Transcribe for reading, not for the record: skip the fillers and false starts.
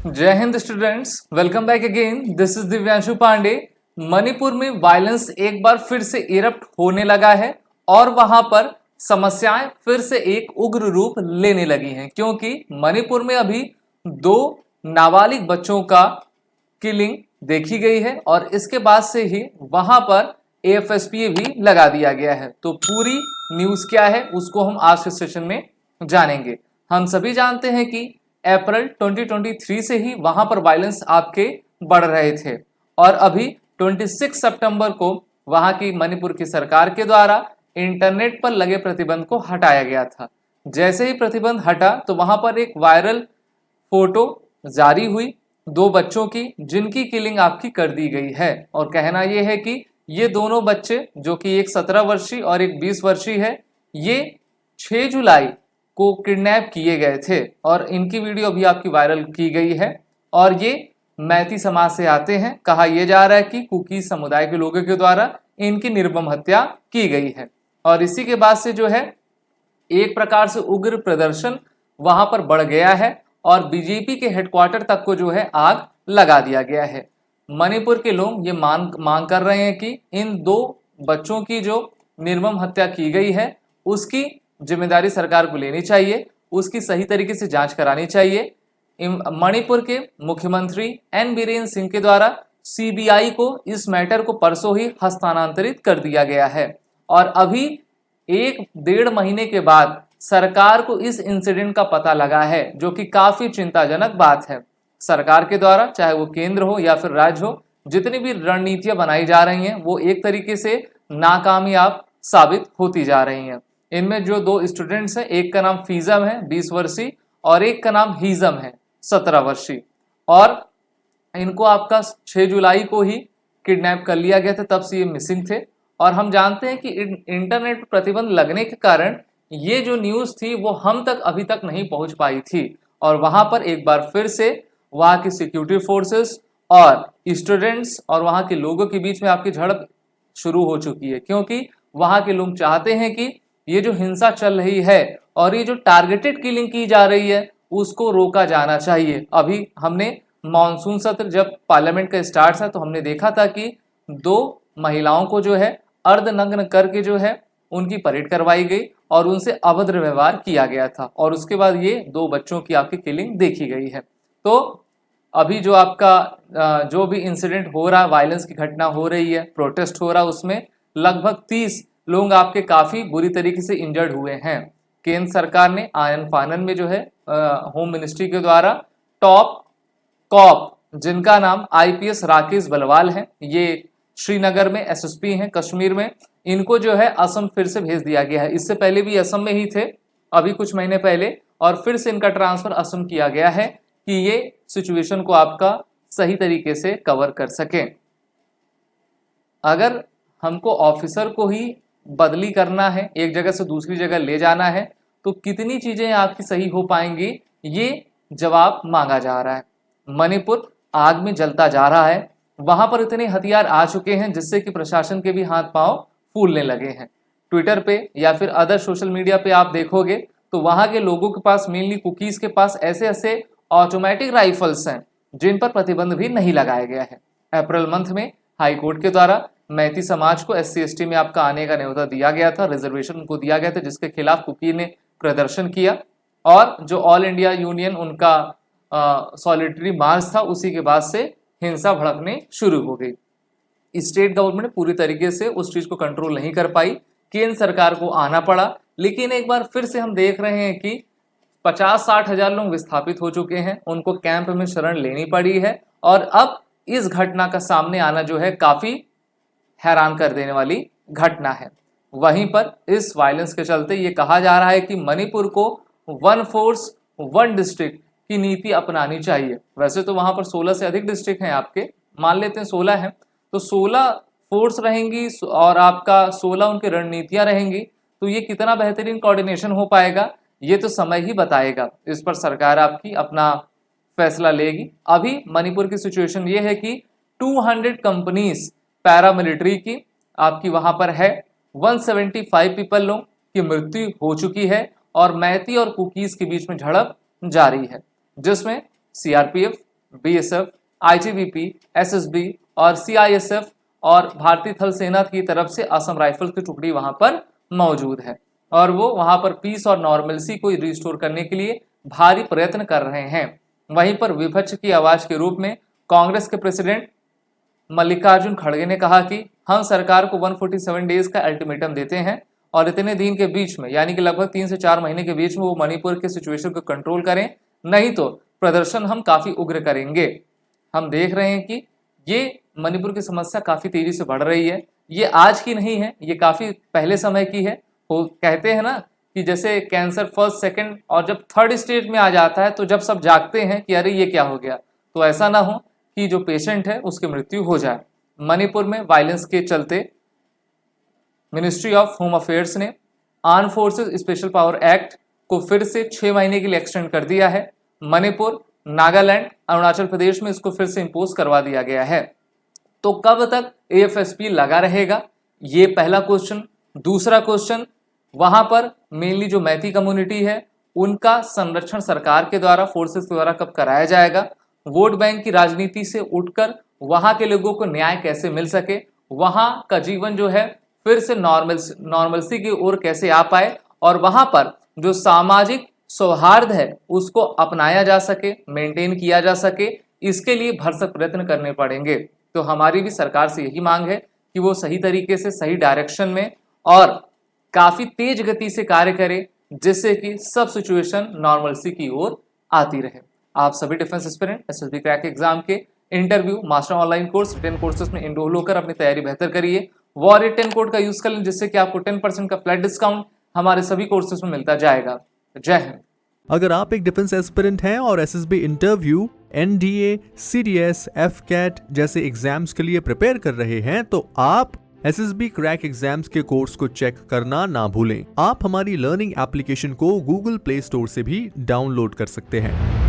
जय हिंद students, welcome back again. This is Divyanshu Pandey. Manipur में वायलेंस एक बार फिर से इरप्ट होने लगा है और वहां पर समस्याएं फिर से एक उग्र रूप लेने लगी हैं, क्योंकि मणिपुर में अभी 2 नाबालिग बच्चों का किलिंग देखी गई है और इसके बाद से ही वहां पर एएफएसपीए भी लगा दिया गया है। तो पूरी न्यूज क्या है उसको हम आज के सेशन में जानेंगे। हम सभी जानते हैं कि अप्रैल 2023 से ही वहां पर वायलेंस आपके बढ़ रहे थे और अभी 26 सितंबर को वहां की मणिपुर की सरकार के द्वारा इंटरनेट पर लगे प्रतिबंध को हटाया गया था। जैसे ही प्रतिबंध हटा तो वहां पर एक वायरल फोटो जारी हुई 2 बच्चों की, जिनकी किलिंग आपकी कर दी गई है और कहना यह है कि ये दोनों बच्चे, जो कि एक 17 वर्षीय और एक 20 वर्षीय है, ये 6 जुलाई को किडनैप किए गए थे और इनकी वीडियो अभी आपकी वायरल की गई है और ये मैती समाज से आते हैं। कहा यह जा रहा है कि कुकी समुदाय के लोगों के द्वारा इनकी निर्मम हत्या की गई है और इसी के बाद से जो है एक प्रकार से उग्र प्रदर्शन वहां पर बढ़ गया है और बीजेपी के हेडक्वार्टर तक को जो है आग लगा दिया गया है। मणिपुर के लोग ये मांग कर रहे हैं कि इन 2 बच्चों की जो निर्मम हत्या की गई है उसकी जिम्मेदारी सरकार को लेनी चाहिए, उसकी सही तरीके से जांच करानी चाहिए। मणिपुर के मुख्यमंत्री एन बीरेन सिंह के द्वारा सीबीआई को इस मैटर को परसों ही हस्तांतरित कर दिया गया है और अभी 1-1.5 महीने के बाद सरकार को इस इंसिडेंट का पता लगा है, जो कि काफी चिंताजनक बात है। सरकार के द्वारा, चाहे वो केंद्र हो या फिर राज्य हो, जितनी भी रणनीतियां बनाई जा रही हैं वो एक तरीके से नाकामयाब साबित होती जा रही हैं। इनमें जो 2 स्टूडेंट्स हैं, एक का नाम फीजम है 20 वर्षीय और एक का नाम हीजम है 17 वर्षीय और इनको आपका 6 जुलाई को ही किडनैप कर लिया गया था, तब से ये मिसिंग थे। और हम जानते हैं कि इंटरनेट पर प्रतिबंध लगने के कारण ये जो न्यूज़ थी वो हम तक अभी तक नहीं पहुंच पाई थी और वहां पर एक बार फिर से वहां की सिक्योरिटी फोर्सेस और स्टूडेंट्स और वहां के लोगों के बीच में आपकी झड़प शुरू हो चुकी है, क्योंकि वहां के लोग चाहते हैं कि ये जो हिंसा चल रही है और ये जो टारगेटेड किलिंग की जा रही है उसको रोका जाना चाहिए। अभी हमने मॉनसून सत्र जब पार्लियामेंट का स्टार्ट था तो हमने देखा था कि 2 महिलाओं को जो है अर्धनग्न करके जो है उनकी परेड करवाई गई और उनसे अभद्र व्यवहार किया गया था और उसके बाद ये 2 बच्चों की आपकी किलिंग देखी गई है। तो अभी जो आपका जो भी इंसिडेंट हो रहा है, वायलेंस की घटना हो रही है, प्रोटेस्ट हो रहा है, उसमें लगभग 30 लोग आपके काफी बुरी तरीके से इंजर्ड हुए हैं। केंद्र सरकार ने आयन फानन में जो है होम मिनिस्ट्री के द्वारा टॉप कॉप, जिनका नाम आईपीएस राकेश बलवाल है, ये श्रीनगर में एसएसपी हैं कश्मीर में, इनको जो है असम फिर से भेज दिया गया है। इससे पहले भी असम में ही थे अभी कुछ महीने पहले और फिर से इनका ट्रांसफर असम किया गया है कि ये सिचुएशन को आपका सही तरीके से कवर कर सकें। अगर हमको ऑफिसर को ही बदली करना है, एक जगह से दूसरी जगह ले जाना है, तो कितनी चीजें आपकी सही हो पाएंगी, ये जवाब मांगा जा रहा है। मणिपुर आग में जलता जा रहा है, वहां पर इतने हथियार आ चुके हैं जिससे कि प्रशासन के भी हाथ पांव फूलने लगे हैं। ट्विटर पे या फिर अदर सोशल मीडिया पे आप देखोगे तो वहां के लोगों के पास, मेनली कुकीज के पास, ऐसे ऐसे ऑटोमेटिक राइफल्स हैं जिन पर प्रतिबंध भी नहीं लगाया गया है। अप्रैल मंथ में हाई कोर्ट के द्वारा मैती समाज को SC/ST में आपका आने का न्योता दिया गया था, रिजर्वेशन उनको दिया गया था, जिसके खिलाफ कुकी ने प्रदर्शन किया और जो ऑल इंडिया यूनियन उनका सॉलिटरी मार्च था, उसी के बाद से हिंसा भड़कने शुरू हो गई। स्टेट गवर्नमेंट पूरी तरीके से उस चीज को कंट्रोल नहीं कर पाई, केंद्र सरकार को आना पड़ा। लेकिन एक बार फिर से हम देख रहे हैं कि 50-60 हजार लोग विस्थापित हो चुके हैं, उनको कैंप में शरण लेनी पड़ी है और अब इस घटना का सामने आना जो है काफी हैरान कर देने वाली घटना है। वहीं पर इस वायलेंस के चलते ये कहा जा रहा है कि मणिपुर को 1 फोर्स 1 डिस्ट्रिक्ट की नीति अपनानी चाहिए। वैसे तो वहां पर 16 से अधिक डिस्ट्रिक्ट हैं आपके, मान लेते हैं 16 हैं, तो 16 फोर्स रहेंगी और आपका 16 उनकी रणनीतियां रहेंगी, तो ये कितना बेहतरीन कोऑर्डिनेशन हो पाएगा ये तो समय ही बताएगा। इस पर सरकार आपकी अपना फैसला लेगी। अभी मणिपुर की सिचुएशन ये है कि 200 कंपनीज पैरामिलिट्री की आपकी वहां पर है, 175 पीपल लोग की मृत्यु हो चुकी है और मैती और कुकीज के बीच में झड़प जारी है, जिसमें सीआरपीएफ, बीएसएफ, आईटीबीपी, एसएसबी और सीआईएसएफ और भारतीय थल सेना की तरफ से असम राइफल की टुकड़ी वहां पर मौजूद है और वो वहां पर पीस और नॉर्मलसी को रिस्टोर करने के लिए भारी प्रयत्न कर रहे हैं। वहीं पर विपक्ष की आवाज के रूप में कांग्रेस के प्रेसिडेंट मल्लिकार्जुन खड़गे ने कहा कि हम सरकार को 147 डेज का अल्टीमेटम देते हैं और इतने दिन के बीच में यानी कि लगभग 3 से 4 महीने के बीच में वो मणिपुर के सिचुएशन को कंट्रोल करें, नहीं तो प्रदर्शन हम काफी उग्र करेंगे। हम देख रहे हैं कि ये मणिपुर की समस्या काफी तेजी से बढ़ रही है। ये आज की नहीं है, ये काफी पहले समय की है। वो कहते हैं ना कि जैसे कैंसर फर्स्ट, सेकंड और जब थर्ड स्टेज में आ जाता है तो जब सब जागते हैं कि अरे ये क्या हो गया, तो ऐसा ना हो कि जो पेशेंट है उसकी मृत्यु हो जाए। मणिपुर में वायलेंस के चलते मिनिस्ट्री ऑफ होम अफेयर्स ने arm forces special power act को फिर से 6 महीने के लिए एक्सटेंड कर दिया है। मणिपुर, नागालैंड, अरुणाचल प्रदेश में इसको फिर से इंपोज करवा दिया गया है। तो कब तक एएफएसपी लगा रहेगा, ये पहला क्वेश्चन। दूसरा क्वेश्चन, वहां पर मेनली जो मैती कम्युनिटी है उनका संरक्षण सरकार के द्वारा, फोर्सेस के द्वारा कब कराया जाएगा। वोट बैंक की राजनीति से उठकर वहां के लोगों को न्याय कैसे मिल सके, वहां का जीवन जो है फिर से नॉर्मलसी की ओर कैसे आ पाए और वहां पर जो सामाजिक सौहार्द है उसको अपनाया जा सके, मेंटेन किया जा सके, इसके लिए भरसक प्रयत्न करने पड़ेंगे। तो हमारी भी सरकार से यही मांग है कि वो सही तरीके से, सही डायरेक्शन में और काफी तेज गति से कार्य करे, जिससे कि सब सिचुएशन नॉर्मलसी की ओर आती रहे। आप सभी defence aspirant SSB crack exam के interview, master online course, 10 courses में इनरोल होकर अपनी तैयारी बेहतर करिए। वॉरियर 10 कोड का यूज कर लें, जिससे कि आपको 10% का फ्लैट डिस्काउंट हमारे सभी कोर्सेज में मिलता जाएगा। जय हिंद। अगर आप एक डिफेंस एस्पिरेंट हैं और SSB interview, NDA, CDS, AFCAT जैसे एग्जाम्स के लिए प्रिपेयर कर रहे हैं तो आप एसएसबी क्रैक एग्जाम्स के कोर्स को चेक करना ना भूलें। आप हमारी लर्निंग एप्लीकेशन को गूगल प्ले स्टोर से भी डाउनलोड कर सकते हैं।